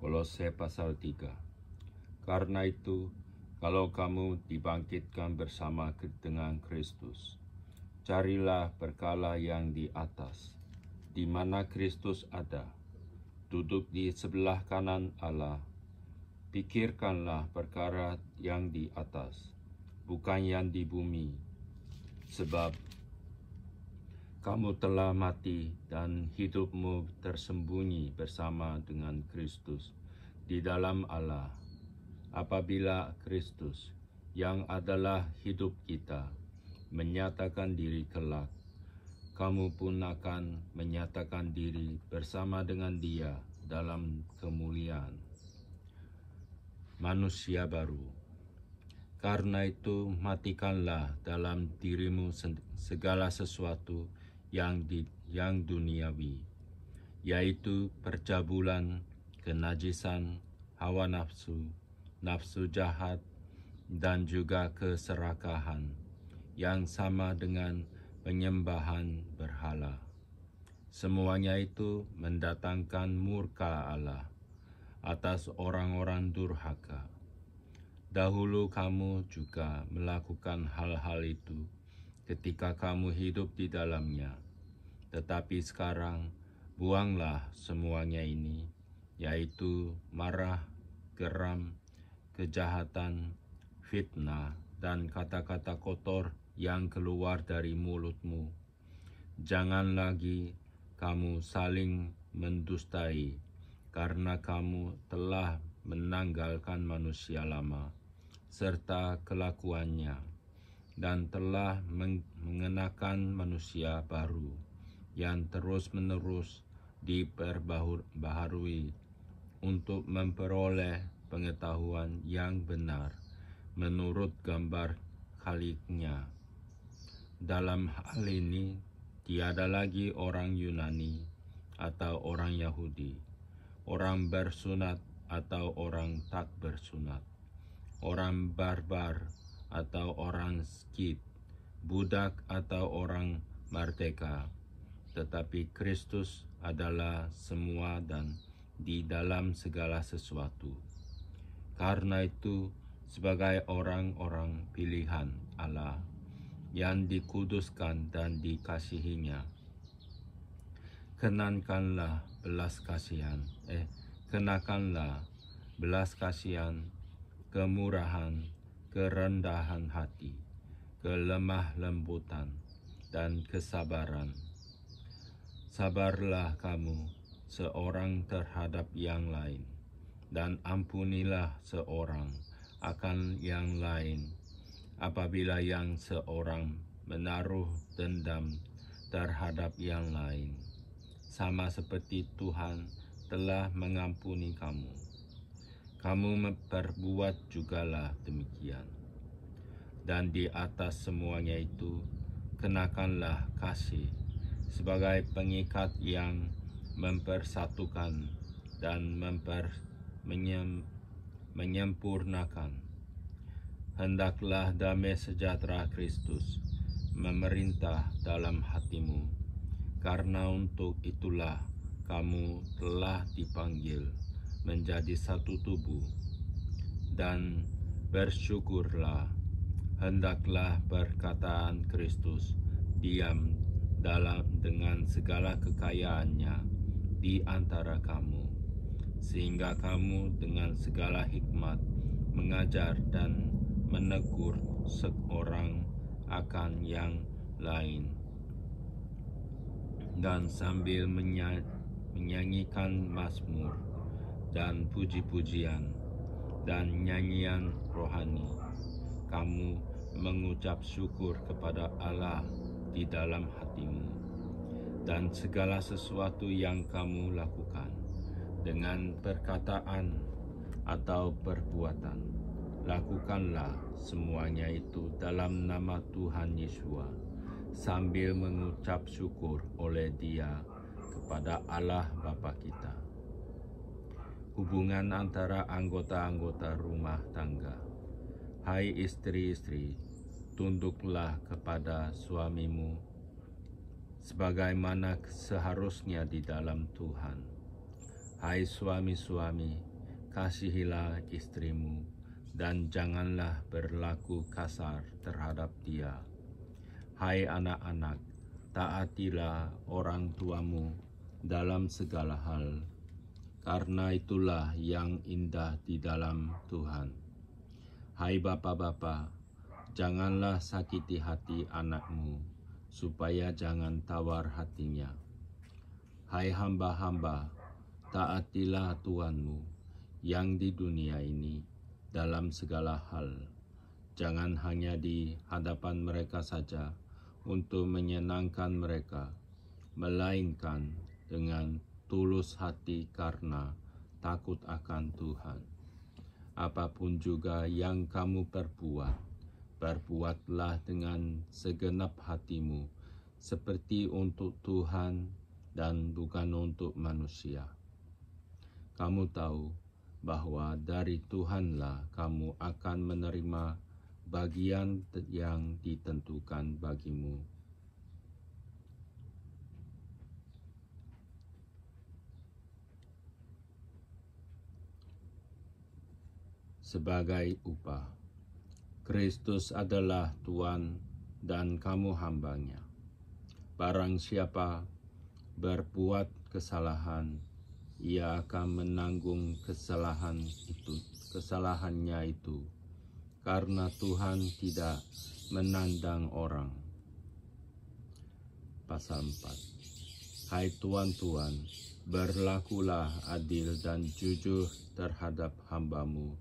Kolose pasal 3. Karena itu, kalau kamu dibangkitkan bersama dengan Kristus, carilah perkara yang di atas, di mana Kristus ada, duduk di sebelah kanan Allah. Pikirkanlah perkara yang di atas, bukan yang di bumi, sebab kamu telah mati dan hidupmu tersembunyi bersama dengan Kristus di dalam Allah. Apabila Kristus, yang adalah hidup kita, menyatakan diri kelak, kamu pun akan menyatakan diri bersama dengan Dia dalam kemuliaan. Manusia baru. Karena itu, matikanlah dalam dirimu segala sesuatu yang duniawi, yaitu percabulan, kenajisan, hawa nafsu, nafsu jahat, dan juga keserakahan, yang sama dengan penyembahan berhala. Semuanya itu mendatangkan murka Allah atas orang-orang durhaka. Dahulu kamu juga melakukan hal-hal itu ketika kamu hidup di dalamnya. Tetapi sekarang buanglah semuanya ini, yaitu marah, geram, kejahatan, fitnah, dan kata-kata kotor yang keluar dari mulutmu. Jangan lagi kamu saling mendustai, karena kamu telah menanggalkan manusia lama serta kelakuannya, dan telah mengenakan manusia baru yang terus-menerus diperbaharui untuk memperoleh pengetahuan yang benar menurut gambar Khaliknya. Dalam hal ini, tiada lagi orang Yunani atau orang Yahudi, orang bersunat atau orang tak bersunat, orang barbar atau orang Skit, budak atau orang merdeka, tetapi Kristus adalah semua dan di dalam segala sesuatu. Karena itu, sebagai orang-orang pilihan Allah yang dikuduskan dan dikasihinya, kenakanlah belas kasihan, kemurahan, kerendahan hati, kelemah lembutan, dan kesabaran. Sabarlah kamu seorang terhadap yang lain, dan ampunilah seorang akan yang lain, apabila yang seorang menaruh dendam terhadap yang lain, sama seperti Tuhan telah mengampuni kamu. Kamu berbuat jugalah demikian. Dan di atas semuanya itu, kenakanlah kasih sebagai pengikat yang mempersatukan dan menyempurnakan. Hendaklah damai sejahtera Kristus memerintah dalam hatimu, karena untuk itulah kamu telah dipanggil menjadi satu tubuh. Dan bersyukurlah, hendaklah perkataan Kristus diam dengan segala kekayaannya di antara kamu, sehingga kamu dengan segala hikmat mengajar dan menegur seorang akan yang lain, dan sambil menyanyikan mazmur dan puji-pujian dan nyanyian rohani, kamu mengucap syukur kepada Allah di dalam hatimu. Dan segala sesuatu yang kamu lakukan dengan perkataan atau perbuatan, lakukanlah semuanya itu dalam nama Tuhan Yesus, sambil mengucap syukur oleh Dia kepada Allah Bapa kita. Hubungan antara anggota-anggota rumah tangga. Hai istri-istri, tunduklah kepada suamimu sebagaimana seharusnya di dalam Tuhan. Hai suami-suami, kasihilah istrimu, dan janganlah berlaku kasar terhadap dia. Hai anak-anak, taatilah orang tuamu dalam segala hal, karena itulah yang indah di dalam Tuhan. Hai bapa-bapa, janganlah sakiti hati anakmu, supaya jangan tawar hatinya. Hai hamba-hamba, taatilah Tuhanmu yang di dunia ini dalam segala hal. Jangan hanya di hadapan mereka saja untuk menyenangkan mereka, melainkan dengan tulus hati karena takut akan Tuhan. Apapun juga yang kamu perbuat, berbuatlah dengan segenap hatimu, seperti untuk Tuhan dan bukan untuk manusia. Kamu tahu bahwa dari Tuhanlah kamu akan menerima bagian yang ditentukan bagimu. Sebagai upah, Kristus adalah Tuhan dan kamu hambanya. Barang siapa berbuat kesalahan, ia akan menanggung kesalahannya itu, karena Tuhan tidak menandang orang. Pasal 4. Hai tuan-tuan, berlakulah adil dan jujur terhadap hambamu.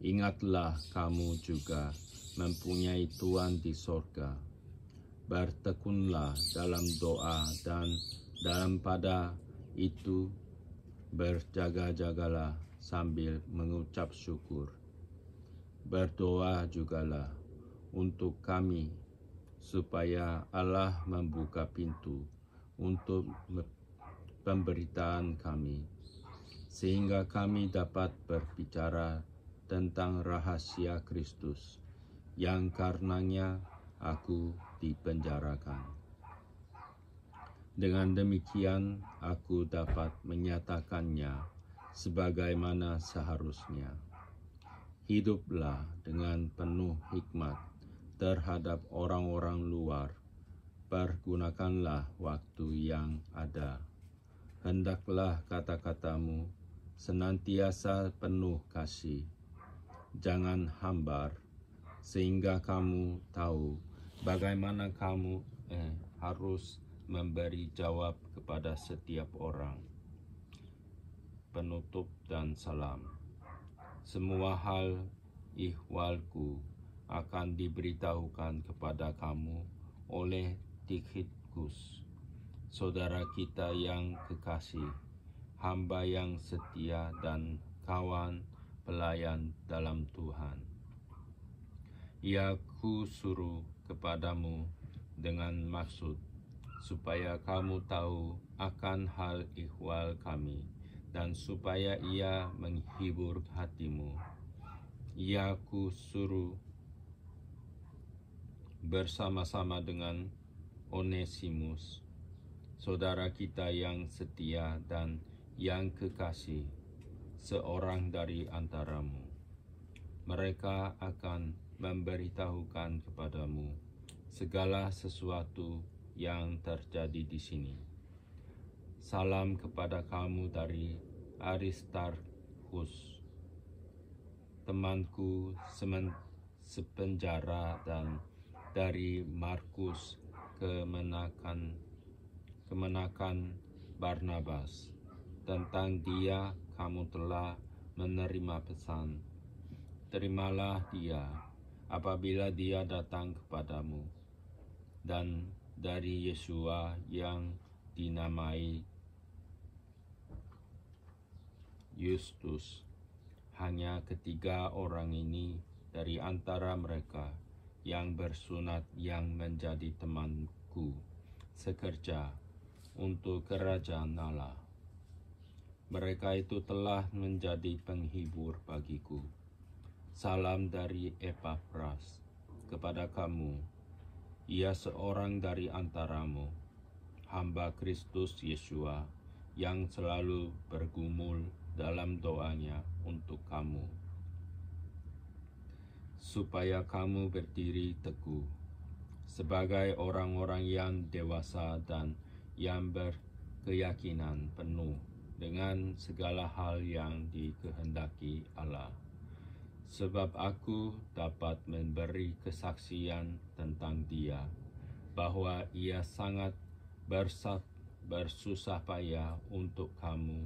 Ingatlah kamu juga mempunyai Tuhan di sorga. Bertekunlah dalam doa dan dalam pada itu berjaga-jagalah sambil mengucap syukur. Berdoa jugalah untuk kami supaya Allah membuka pintu untuk pemberitaan kami, sehingga kami dapat berbicara tentang rahasia Kristus yang karenanya aku dipenjarakan. Dengan demikian aku dapat menyatakannya sebagaimana seharusnya. Hiduplah dengan penuh hikmat terhadap orang-orang luar. Pergunakanlah waktu yang ada. Hendaklah kata-katamu senantiasa penuh kasih. Jangan hambar, sehingga kamu tahu bagaimana kamu harus memberi jawab kepada setiap orang. Penutup dan salam. Semua hal ihwalku akan diberitahukan kepada kamu oleh Tikhikus, saudara kita yang kekasih, hamba yang setia dan kawan pelayan dalam Tuhan. Ia kusuruh kepadamu dengan maksud supaya kamu tahu akan hal ihwal kami, dan supaya ia menghibur hatimu. Ia kusuruh bersama-sama dengan Onesimus, saudara kita yang setia dan yang kekasih, seorang dari antaramu. Mereka akan memberitahukan kepadamu segala sesuatu yang terjadi di sini. Salam kepada kamu dari Aristarchus, temanku sepenjara, dan dari Markus kemenakan Barnabas. Tentang dia kamu telah menerima pesan. Terimalah dia apabila dia datang kepadamu. Dan dari Yesua yang dinamai Justus, hanya ketiga orang ini dari antara mereka yang bersunat yang menjadi temanku sekerja untuk kerajaan Allah. Mereka itu telah menjadi penghibur bagiku. Salam dari Epafras kepada kamu. Ia seorang dari antaramu, hamba Kristus Yesua, yang selalu bergumul dalam doanya untuk kamu, supaya kamu berdiri teguh sebagai orang-orang yang dewasa dan yang berkeyakinan penuh dengan segala hal yang dikehendaki Allah. Sebab aku dapat memberi kesaksian tentang Dia, bahwa Ia sangat bersusah payah untuk kamu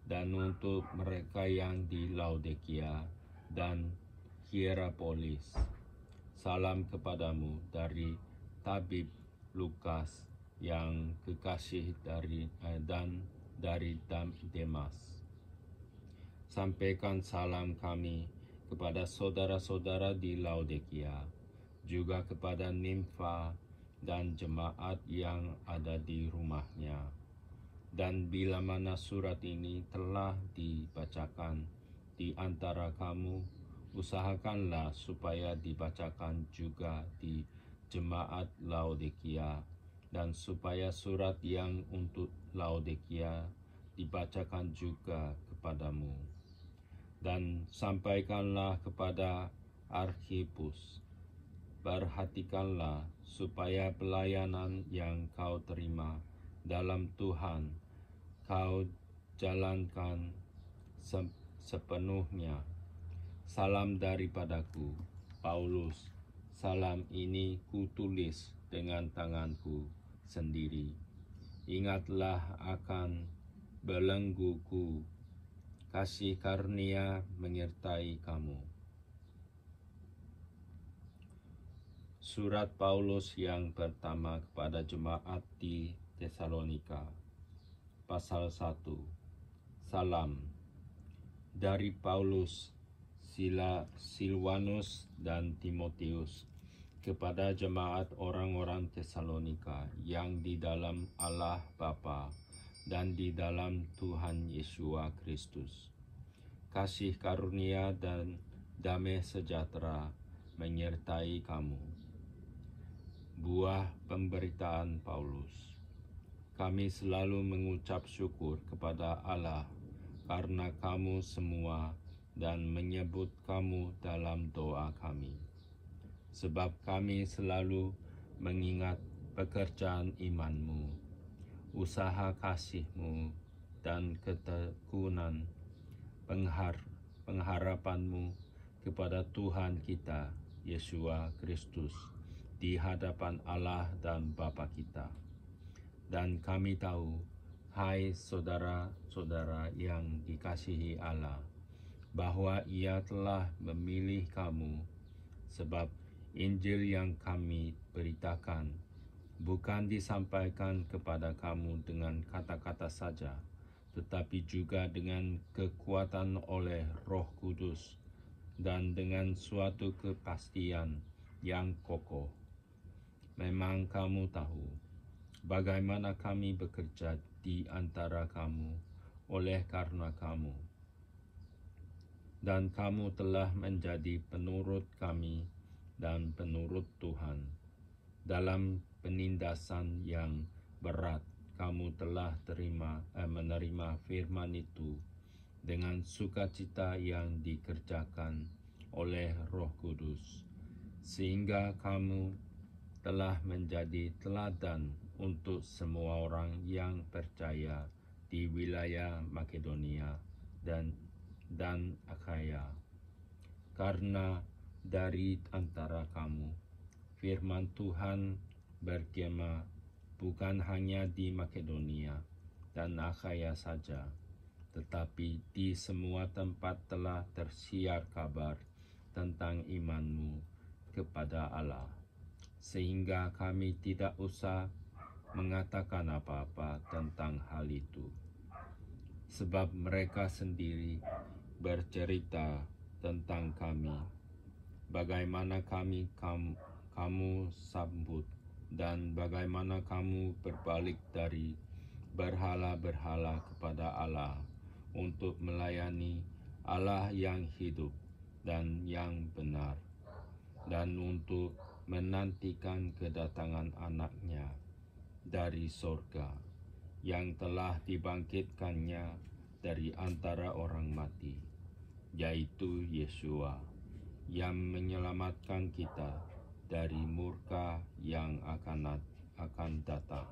dan untuk mereka yang di Laodikia dan Hierapolis. Salam kepadamu dari tabib Lukas yang kekasih dari Demas. Sampaikan salam kami kepada saudara-saudara di Laodikia, juga kepada Nimfa dan jemaat yang ada di rumahnya. Dan bila mana surat ini telah dibacakan di antara kamu, usahakanlah supaya dibacakan juga di jemaat Laodikia, dan supaya surat yang untuk Laodikia dibacakan juga kepadamu. Dan sampaikanlah kepada Arkhipus, perhatikanlah supaya pelayanan yang kau terima dalam Tuhan kau jalankan sepenuhnya. Salam daripadaku, Paulus. Salam ini kutulis dengan tanganku sendiri. Ingatlah akan belengguku. Kasih karunia menyertai kamu. Surat Paulus yang pertama kepada jemaat di Tesalonika, pasal 1. Salam dari Paulus, Silwanus dan Timotius, kepada jemaat orang-orang Tesalonika yang di dalam Allah Bapa dan di dalam Tuhan Yesus Kristus. Kasih karunia dan damai sejahtera menyertai kamu. Buah pemberitaan Paulus. Kami selalu mengucap syukur kepada Allah karena kamu semua dan menyebut kamu dalam doa kami. Sebab kami selalu mengingat pekerjaan imanmu, usaha kasihmu, dan ketekunan pengharapanmu kepada Tuhan kita, Yesus Kristus, di hadapan Allah dan Bapa kita. Dan kami tahu, hai saudara-saudara yang dikasihi Allah, bahwa Ia telah memilih kamu, sebab Injil yang kami beritakan bukan disampaikan kepada kamu dengan kata-kata saja, tetapi juga dengan kekuatan oleh Roh Kudus dan dengan suatu kepastian yang kokoh. Memang kamu tahu bagaimana kami bekerja di antara kamu oleh karena kamu, dan kamu telah menjadi penurut kami dan penurut Tuhan. Dalam penindasan yang berat, kamu telah menerima firman itu dengan sukacita yang dikerjakan oleh Roh Kudus, sehingga kamu telah menjadi teladan untuk semua orang yang percaya di wilayah Makedonia dan Akhaya. Karena dari antara kamu firman Tuhan bergema bukan hanya di Makedonia dan Akhaya saja, tetapi di semua tempat telah tersiar kabar tentang imanmu kepada Allah, sehingga kami tidak usah mengatakan apa-apa tentang hal itu. Sebab mereka sendiri bercerita tentang kami, bagaimana kamu sambut, dan bagaimana kamu berbalik dari berhala-berhala kepada Allah untuk melayani Allah yang hidup dan yang benar, dan untuk menantikan kedatangan anaknya dari sorga, yang telah dibangkitkannya dari antara orang mati, yaitu Yesua, yang menyelamatkan kita dari murka yang akan datang.